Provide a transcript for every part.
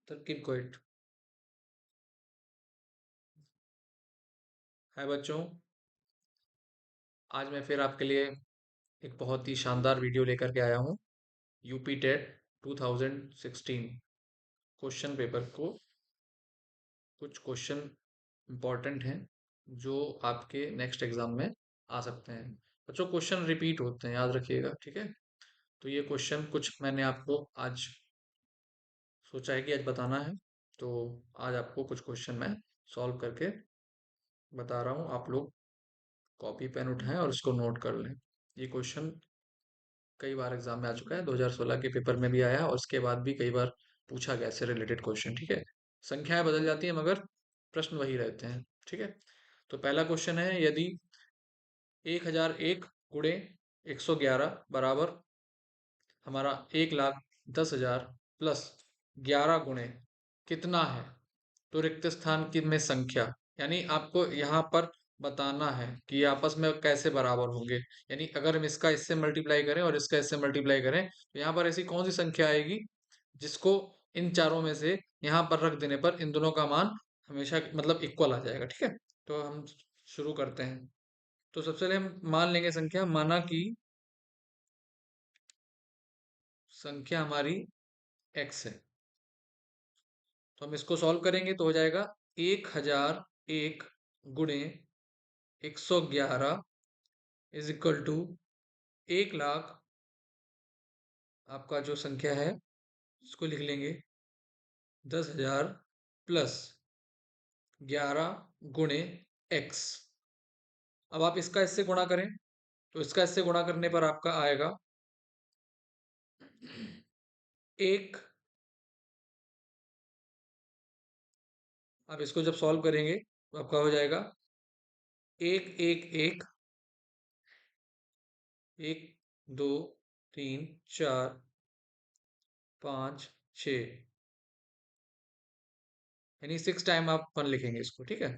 तरकीब क्विट। हाय बच्चों, आज मैं फिर आपके लिए एक बहुत ही शानदार वीडियो लेकर के आया हूँ। यूपी टेट 2016 क्वेश्चन पेपर को कुछ क्वेश्चन इंपॉर्टेंट हैं जो आपके नेक्स्ट एग्जाम में आ सकते हैं। बच्चों, क्वेश्चन रिपीट होते हैं, याद रखिएगा, ठीक है। तो ये क्वेश्चन कुछ मैंने आपको आज सोचा है कि आज बताना है, तो आज आपको कुछ क्वेश्चन मैं सॉल्व करके बता रहा हूँ। आप लोग कॉपी पेन उठाएं और इसको नोट कर लें। ये क्वेश्चन कई बार एग्जाम में आ चुका है, 2016 के पेपर में भी आया है और उसके बाद भी कई बार पूछा गया इससे रिलेटेड क्वेश्चन, ठीक है। संख्याएं बदल जाती हैं मगर प्रश्न वही रहते हैं, ठीक है। तो पहला क्वेश्चन है, यदि 1001 गुणे 111 बराबर हमारा 1,10,000 प्लस 11 गुणे कितना है, तो रिक्त स्थान की में संख्या, यानी आपको यहाँ पर बताना है कि ये आपस में कैसे बराबर होंगे। यानी अगर हम इसका इससे मल्टीप्लाई करें और इसका इससे मल्टीप्लाई करें तो यहाँ पर ऐसी कौन सी संख्या आएगी जिसको इन चारों में से यहाँ पर रख देने पर इन दोनों का मान हमेशा मतलब इक्वल आ जाएगा, ठीक है। तो हम शुरू करते हैं। तो सबसे पहले हम मान लेंगे संख्या, माना कि संख्या हमारी x है। तो हम इसको सॉल्व करेंगे तो हो जाएगा 1001 गुणे 111 इज इक्वल टू 1,00,000। आपका जो संख्या है इसको लिख लेंगे 10,000 प्लस 11 गुणे x। अब आप इसका इससे गुणा करें तो इसका इससे गुणा करने पर आपका आएगा एक। आप इसको जब सॉल्व करेंगे तो आपका हो जाएगा 1,1,1 1 2 3 4 5 6, यानी 6 टाइम आप 1 लिखेंगे इसको, ठीक है।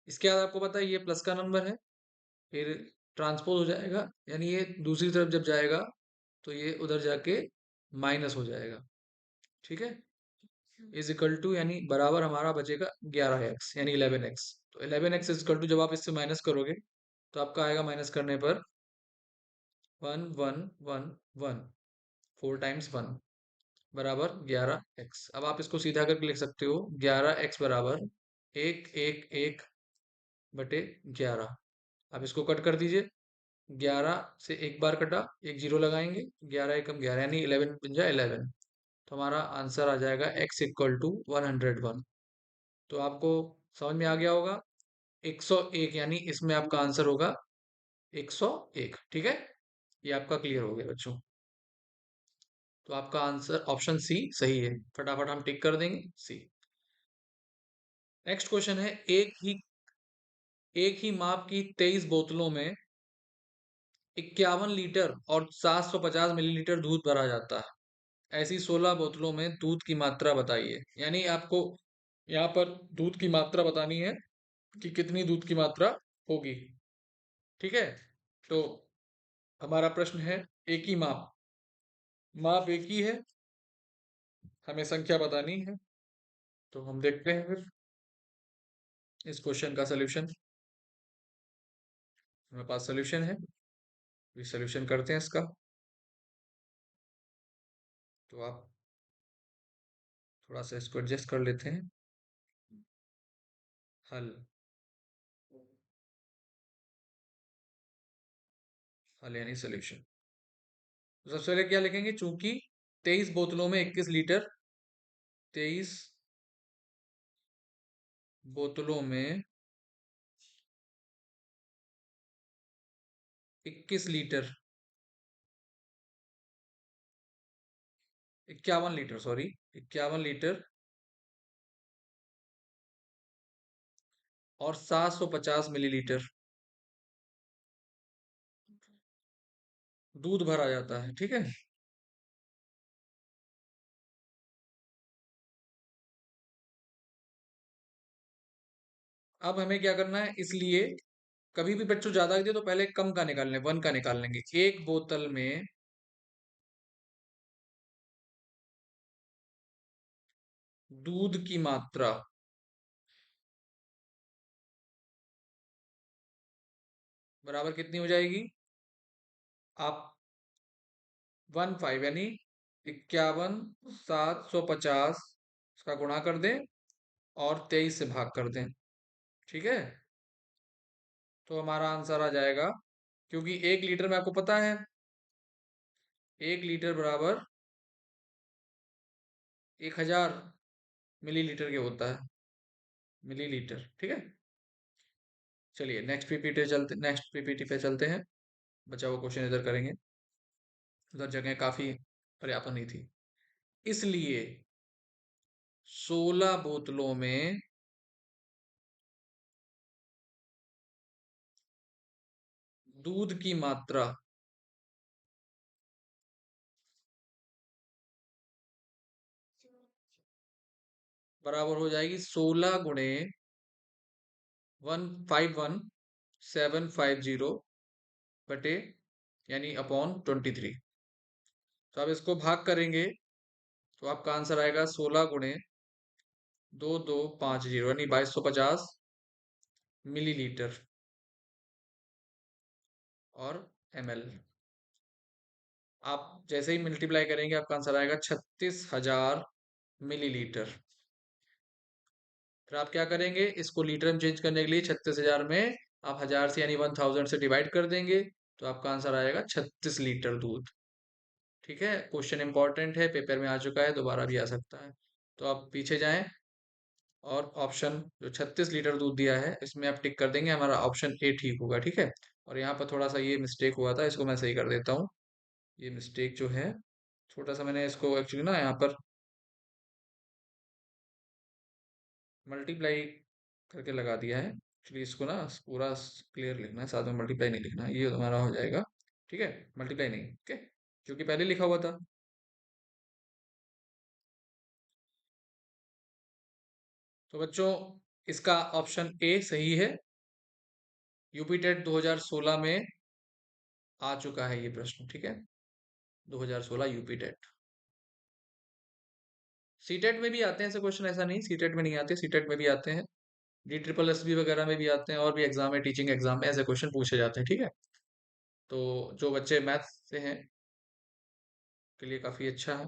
इसके बाद आपको पता है ये प्लस का नंबर है, फिर ट्रांसपोज हो जाएगा, यानी ये दूसरी तरफ जब जाएगा तो ये उधर जाके माइनस हो जाएगा, ठीक है। इज इक्वल टू यानी बराबर हमारा बचेगा 11x यानी 11x। तो 11x इज इक्वल टू जब आप इससे माइनस करोगे तो आपका आएगा माइनस करने पर 1 1 1 1, 4 टाइम्स 1 बराबर 11x। अब आप इसको सीधा करके लिख सकते हो 11x बराबर 1 1 1 बटे 11। आप इसको कट कर दीजिए, 11 से एक बार कटा, एक जीरो लगाएंगे, 11 एकम 11 यानी 11 तो हमारा आंसर आ जाएगा x इक्वल टू 101। तो आपको समझ में आ गया होगा, 101 यानी इसमें आपका आंसर होगा 101, ठीक है। ये आपका क्लियर हो गया बच्चों। तो आपका आंसर ऑप्शन सी सही है, फटाफट हम टिक कर देंगे सी। नेक्स्ट क्वेश्चन है, एक ही माप की 23 बोतलों में 51 लीटर और 750 मिलीलीटर दूध भरा जाता है। ऐसी 16 बोतलों में दूध की मात्रा बताइए। यानी आपको यहाँ पर दूध की मात्रा बतानी है कि कितनी दूध की मात्रा होगी, ठीक है। तो हमारा प्रश्न है, एक ही माप, माप एक ही है, हमें संख्या बतानी है। तो हम देखते हैं फिर इस क्वेश्चन का सलूशन। हमारे पास सलूशन है, सलूशन करते हैं इसका। तो आप थोड़ा सा इसको एडजस्ट कर लेते हैं। हल, हल यानी सलूशन। तो सबसे पहले क्या लिखेंगे, चूंकि 23 बोतलों में 21 लीटर, 23 बोतलों में 21 लीटर, 51 लीटर, सॉरी 51 लीटर और 750 मिलीलीटर दूध भरा जाता है, ठीक है। अब हमें क्या करना है, इसलिए कभी भी बच्चों ज्यादा दिए तो पहले कम का निकाल लें, 1 का निकाल लेंगे। एक बोतल में दूध की मात्रा बराबर कितनी हो जाएगी? आप 15 यानी 51,750 इसका गुणा कर दें और 23 से भाग कर दें। ठीक है, तो हमारा आंसर आ जाएगा, क्योंकि 1 लीटर में आपको पता है 1 लीटर बराबर 1000 मिलीलीटर के होता है, मिलीलीटर। ठीक है, चलिए नेक्स्ट पीपीटी पे चलते हैं। बचा हुआ क्वेश्चन इधर करेंगे, उधर जगह काफी पर्याप्त नहीं थी, इसलिए 16 बोतलों में दूध की मात्रा बराबर हो जाएगी 16 × 151,750 बटे यानी अपॉन 23। तो आप इसको भाग करेंगे तो आपका आंसर आएगा 16 × 2250 यानी 2250 मिलीलीटर और ml। आप जैसे ही मल्टीप्लाई करेंगे आपका आंसर आएगा 36,000 मिलीलीटर। फिर आप क्या करेंगे, इसको लीटर में चेंज करने के लिए 36,000 में आप 1000 से यानी 1000 से डिवाइड कर देंगे, तो आपका आंसर आएगा 36 लीटर दूध। ठीक है, क्वेश्चन इंपॉर्टेंट है, पेपर में आ चुका है, दोबारा भी आ सकता है। तो आप पीछे जाएं और ऑप्शन जो 36 लीटर दूध दिया है इसमें आप टिक कर देंगे, हमारा ऑप्शन ए ठीक होगा। ठीक है, और यहाँ पर थोड़ा सा ये मिस्टेक हुआ था, इसको मैं सही कर देता हूँ। ये मिस्टेक जो है छोटा सा, मैंने इसको एक्चुअली ना यहाँ पर मल्टीप्लाई करके लगा दिया है। एक्चुअली इसको ना पूरा क्लियर लिखना है, साथ में मल्टीप्लाई नहीं लिखना है, ये हमारा हो जाएगा। ठीक है, मल्टीप्लाई नहीं, ओके, जो कि पहले लिखा हुआ था। तो बच्चों इसका ऑप्शन ए सही है। यूपी टेट 2016 में आ चुका है ये प्रश्न। ठीक है, 2016 यूपी टेट। सीटेट में भी आते हैं ऐसे क्वेश्चन, ऐसा नहीं सीटेट में नहीं आते, सीटेट में भी आते हैं, डी ट्रिपल एस बी वगैरह में भी आते हैं, और भी एग्जाम है, टीचिंग एग्जाम में ऐसे क्वेश्चन पूछे जाते हैं। ठीक है, तो जो बच्चे मैथ से हैं के लिए काफी अच्छा है।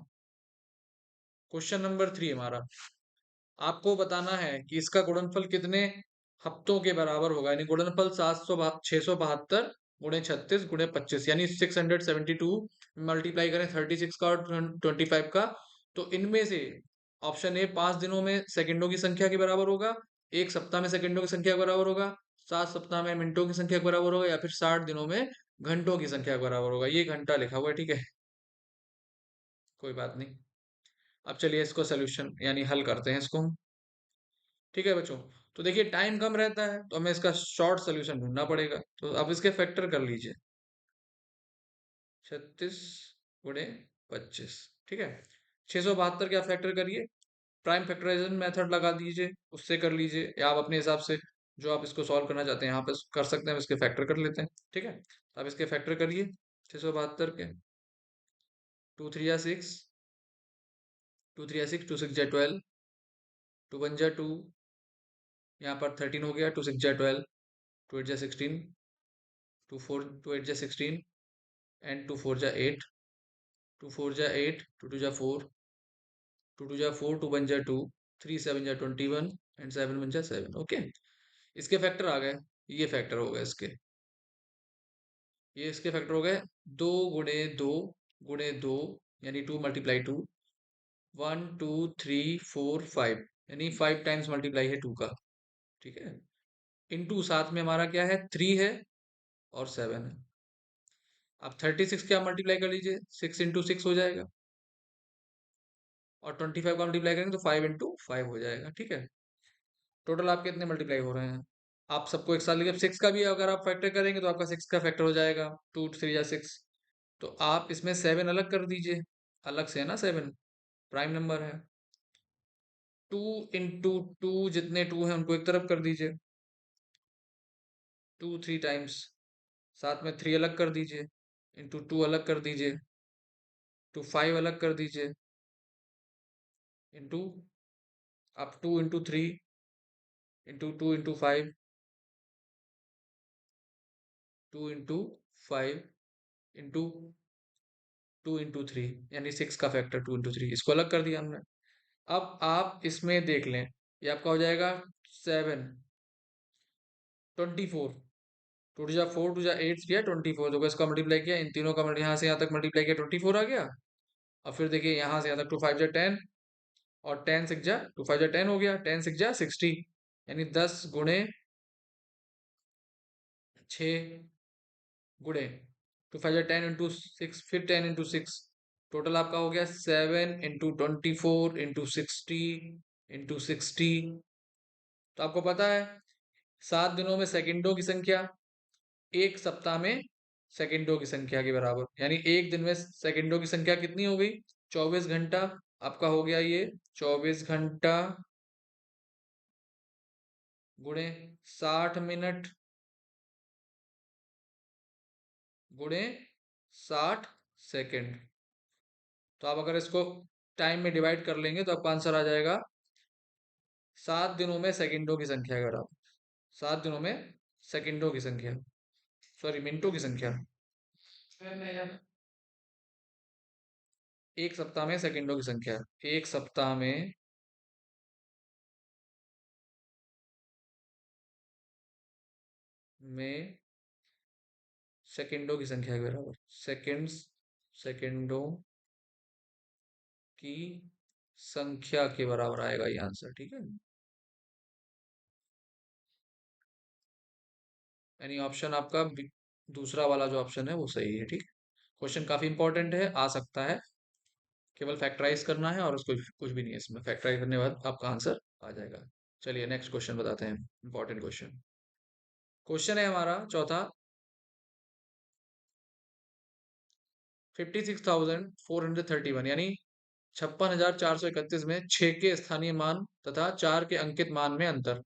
क्वेश्चन नंबर 3 हमारा, आपको बताना है कि इसका गुणनफल कितने हफ्तों के बराबर होगा, यानी गुणनफल 672 × 36 × 25 यानी 672 मल्टीप्लाई करें 36 का और 25 का, तो इनमें से ऑप्शन ए 5 दिनों में सेकंडों की संख्या के बराबर होगा, 1 सप्ताह में सेकंडों की संख्या के बराबर होगा, 7 सप्ताह में मिनटों की संख्या के बराबर होगा, या फिर 60 दिनों में घंटों की संख्या के बराबर होगा। ये घंटा लिखा हुआ है, ठीक है, कोई बात नहीं। अब चलिए इसको सोल्यूशन यानी हल करते हैं इसको हम। ठीक है बच्चों, तो देखिए टाइम कम रहता है तो हमें इसका शॉर्ट सोल्यूशन ढूंढना पड़ेगा, तो अब इसके फैक्टर कर लीजिए, 36 × 25। ठीक है, 672 क्या फैक्टर करिए, प्राइम फैक्टराइजेशन मेथड लगा दीजिए, उससे कर लीजिए, या आप अपने हिसाब से जो आप इसको सॉल्व करना चाहते हैं यहाँ पे कर सकते हैं, इसके फैक्टर कर लेते हैं। ठीक है, अब इसके फैक्टर करिए 672 के, 2 3 6, 2 3 6, 2 6 12, 2 1 2, यहाँ पर 13 हो गया, 2 6 12, 2 8 16, 2 8 16 एंड 2 4 8, 2 4 8, 2 2 4, 2 2 4, 2 1 2, 3 7 21 एंड 7 1 7। ओके, इसके फैक्टर आ गए, ये फैक्टर हो गए इसके, ये इसके फैक्टर हो गए, 2 × 2 × 2 यानी 2 × 2, 1 2 3 4 5 यानी 5 टाइम्स मल्टीप्लाई है 2 का। ठीक है, इनटू साथ में हमारा क्या है, 3 है और 7 है। अब 36 क्या मल्टीप्लाई कर लीजिए, 6 × 6 हो जाएगा, और 25 का मल्टीप्लाई करेंगे तो 5 × 5 हो जाएगा। ठीक है, टोटल आपके कितने मल्टीप्लाई हो रहे हैं, आप सबको एक साथ लिखे। 6 का भी अगर आप फैक्टर करेंगे तो आपका 6 का फैक्टर हो जाएगा, 2 3 6। तो आप इसमें 7 अलग कर दीजिए, अलग से है ना, 7 प्राइम नंबर है। 2 × 2 जितने 2 हैं उनको एक तरफ कर दीजिए, 2 3 टाइम्स, साथ में 3 अलग कर दीजिए, इंटू 2 अलग कर दीजिए, टू 5 अलग कर दीजिए, इंटू आप 2 into 3 into 2 into 5, 2 into 5 into 2 into 3, यानी 6 का फैक्टर 2 इंटू 3, इसको अलग कर दिया हमने। अब आप इसमें देख लें, ये आपका हो जाएगा 7 24, 2 जा 4 2 जा 8 किया 24, तो इसका मल्टीप्लाई किया, इन तीनों का यहाँ से यहाँ तक मल्टीप्लाई किया, 24 आ गया। और फिर देखिए यहाँ से यहाँ तक 2 5 जा 10, और 10 6 जा 2 5 जा 10 हो गया, 10 6 जा 60, यानी 10 गुणे 6 गुणे 2 5 जा 10 इंटू 6, फिर 10 इंटू 6, टोटल आपका हो गया 7 इंटू 24 इंटू 60 इंटू 60। तो आपको पता है 7 दिनों में सेकंडों की संख्या एक सप्ताह में सेकंडों की संख्या के बराबर, यानी एक दिन में सेकंडों की संख्या कितनी हो गई? 24 घंटा। आपका हो गया ये 24 घंटा गुणे 60 मिनट गुणे 60 सेकंड। तो आप अगर इसको टाइम में डिवाइड कर लेंगे तो आपका आंसर आ जाएगा 7 दिनों में सेकंडों की संख्या के बराबर। 7 दिनों में सेकंडों की संख्या, सॉरी मिनटों की संख्या, एक सप्ताह में सेकंडों की संख्या, एक सप्ताह में सेकंडों की संख्या के बराबर, सेकंडों की संख्या के बराबर आएगा ये आंसर, ठीक है। यानी ऑप्शन आपका दूसरा वाला जो ऑप्शन है वो सही है, ठीक है। क्वेश्चन काफी इंपॉर्टेंट है, आ सकता है, केवल फैक्टराइज करना है और उसको कुछ भी नहीं है इसमें, फैक्टराइज करने के बाद आपका आंसर आ जाएगा। चलिए नेक्स्ट क्वेश्चन बताते हैं, इंपॉर्टेंट क्वेश्चन। क्वेश्चन है हमारा चौथा, 56,431, यानी 56,431 में 6 के स्थानीय मान तथा 4 के अंकित मान में अंतर।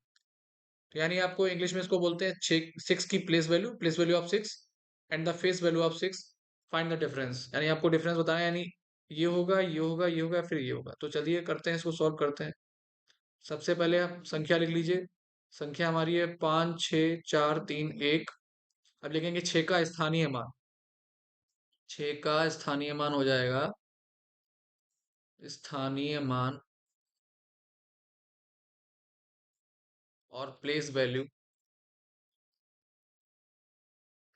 तो यानी आपको इंग्लिश में इसको बोलते हैं 6 की place value of 6 and the face value of 6, find the difference. यानी आपको डिफरेंस बताना है, यानी ये होगा ये होगा ये होगा फिर ये होगा। तो चलिए करते हैं, इसको सॉल्व करते हैं। सबसे पहले आप संख्या लिख लीजिए, संख्या हमारी है 5 6 4 3 1। अब लिखेंगे 6 का स्थानीय मान, 6 का स्थानीय मान हो जाएगा, स्थानीय मान और प्लेस वैल्यू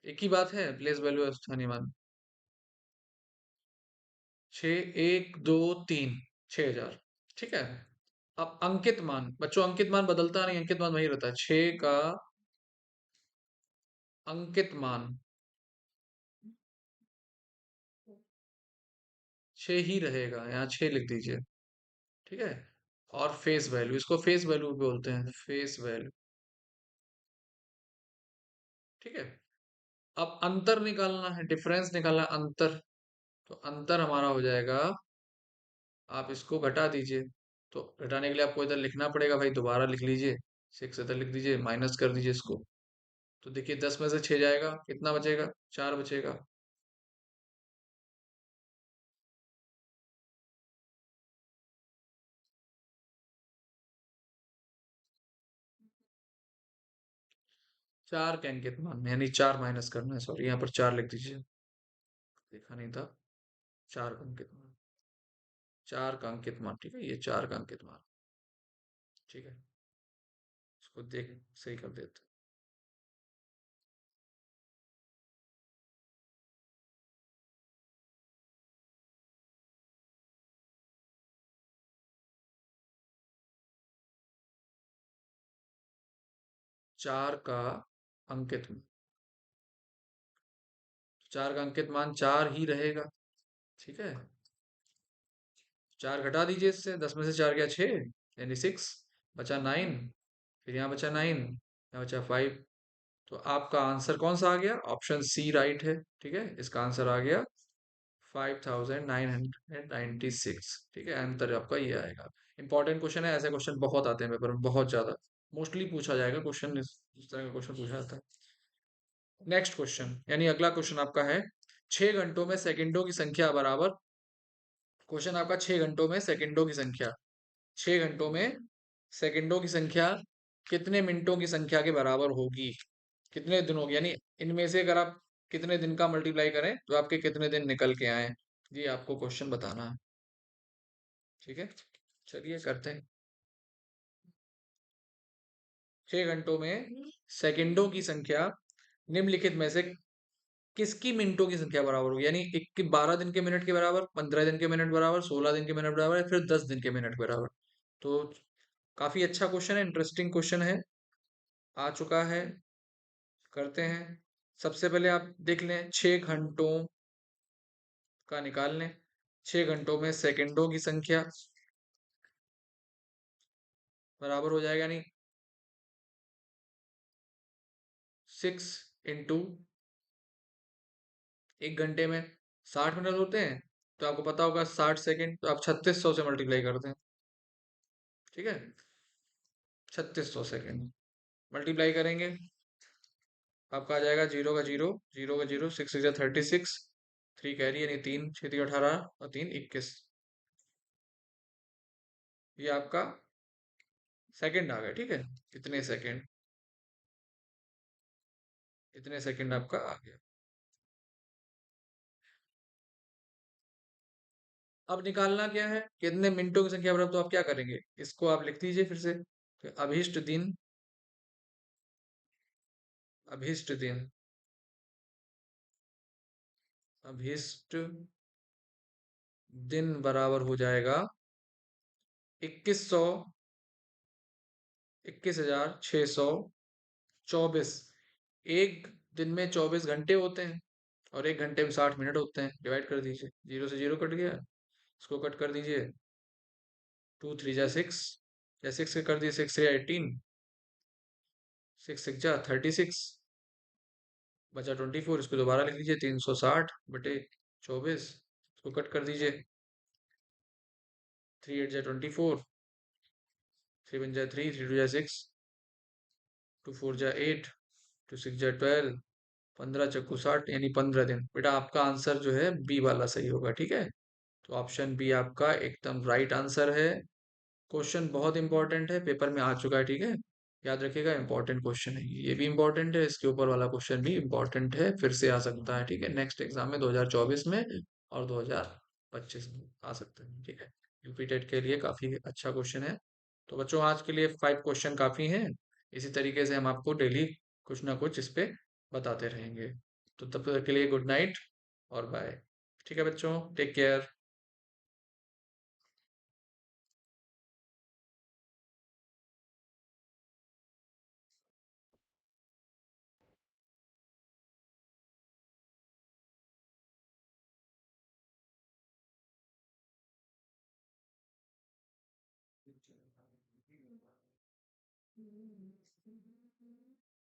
एक ही बात है, प्लेस वैल्यू और स्थानीय मान। 6 1 2 3, 6,000, ठीक है। अब अंकित मान, बच्चों अंकित मान बदलता नहीं, अंकित मान वही रहता है, 6 का अंकित मान 6 ही रहेगा, यहाँ 6 लिख दीजिए, ठीक है। और फेस वैल्यू, इसको फेस वैल्यू बोलते हैं, फेस वैल्यू, ठीक है। अब अंतर निकालना है, डिफरेंस निकालना है, अंतर। तो अंतर हमारा हो जाएगा, आप इसको घटा दीजिए, तो घटाने के लिए आपको इधर लिखना पड़ेगा भाई, दोबारा लिख लीजिए, 6 इधर लिख दीजिए, माइनस कर दीजिए इसको। तो देखिए 10 में से 6 जाएगा, कितना बचेगा? 4 बचेगा। 4 के अंकित मान में, यानी 4 माइनस करना है, सॉरी यहाँ पर 4 लिख दीजिए, देखा नहीं था। 4 का अंकित मान, 4 का अंकित मान, ठीक है, ये 4 का अंकित मान, ठीक है। इसको देख सही कर देते हैं। 4 का अंकित मान, 4 का अंकित मान 4 ही रहेगा, ठीक है। 4 घटा दीजिए इससे, 10 में से 4 गया 6, यानी 6, बचा 9, फिर यहाँ बचा 9, यहाँ बचा 5। तो आपका आंसर कौन सा आ गया? ऑप्शन सी राइट है, ठीक है। इसका आंसर आ गया 5,996, ठीक है। आंसर आपका ये आएगा। इंपॉर्टेंट क्वेश्चन है, ऐसे क्वेश्चन बहुत आते हैं पेपर में, बहुत ज्यादा, मोस्टली पूछा जाएगा क्वेश्चन, इस तरह का क्वेश्चन पूछा जाता है। नेक्स्ट क्वेश्चन यानी अगला क्वेश्चन आपका है 6 घंटों में सेकंडों की संख्या बराबर। क्वेश्चन आपका 6 घंटों में सेकंडों की संख्या, 6 घंटों में सेकंडों की संख्या कितने मिनटों की संख्या के बराबर होगी, कितने दिन होगी, यानी इनमें से अगर आप कितने दिन का मल्टीप्लाई करें तो आपके कितने दिन निकल के आए, ये आपको क्वेश्चन बताना है। ठीक है, चलिए करते हैं। 6 घंटों में सेकंडों की संख्या निम्नलिखित में से किसकी मिनटों की संख्या बराबर होगी, यानी 12 दिन के मिनट के बराबर, 15 दिन के मिनट बराबर, 16 दिन के मिनट बराबर, या फिर 10 दिन के मिनट बराबर। तो काफी अच्छा क्वेश्चन है, इंटरेस्टिंग क्वेश्चन है, आ चुका है। करते हैं। सबसे पहले आप देख लें, 6 घंटों का निकाल लें। 6 घंटों में सेकंडों की संख्या बराबर हो जाएगा, नहीं 6 इंटू 1 घंटे में 60 मिनट होते हैं, तो आपको पता होगा 60 सेकंड, तो आप 3600 से मल्टीप्लाई करते हैं। ठीक है, 3600 सेकंड मल्टीप्लाई करेंगे, आपका आ जाएगा जीरो का जीरो, जीरो का zero, six six 36, three carry यानी 3 6 18 और 3 21, ये आपका सेकंड आ गया। ठीक है, कितने सेकंड, इतने सेकंड आपका आ गया। अब निकालना क्या है, कितने मिनटों की संख्या बराबर, तो आप क्या करेंगे, इसको आप लिख दीजिए फिर से। तो अभीष्ट दिन, अभीष्ट दिन, अभीष्ट दिन बराबर हो जाएगा 21,624। एक दिन में 24 घंटे होते हैं और 1 घंटे में 60 मिनट होते हैं, डिवाइड कर दीजिए, जीरो से जीरो कट गया, इसको कट कर दीजिए, 2 3 जा 6, या सिक्स से कर दिए, 6 3 18, 6 6 जा 36, बचा 24, इसको दोबारा लिख लीजिए, 360/24, इसको कट कर दीजिए, 3 8 जा 24, 3 1 जा 3, 3 2 जा 6, 2 4 जा 8, 2 6 जा 12, 15 × 60 यानी 15 दिन। बेटा आपका आंसर जो है बी वाला सही होगा। ठीक है, तो ऑप्शन बी आपका एकदम राइट आंसर है। क्वेश्चन बहुत इंपॉर्टेंट है, पेपर में आ चुका है। ठीक है, याद रखिएगा, इंपॉर्टेंट क्वेश्चन है, ये भी इंपॉर्टेंट है, इसके ऊपर वाला क्वेश्चन भी इंपॉर्टेंट है, फिर से आ सकता है। ठीक है, नेक्स्ट एग्जाम में 2024 में और 2025 में आ सकते हैं। ठीक है, यूपी टेट के लिए काफी अच्छा क्वेश्चन है। तो बच्चों आज के लिए 5 क्वेश्चन काफी हैं, इसी तरीके से हम आपको डेली कुछ ना कुछ इस पे बताते रहेंगे। तो तब तक के लिए गुड नाइट और बाय। ठीक है बच्चों, टेक केयर।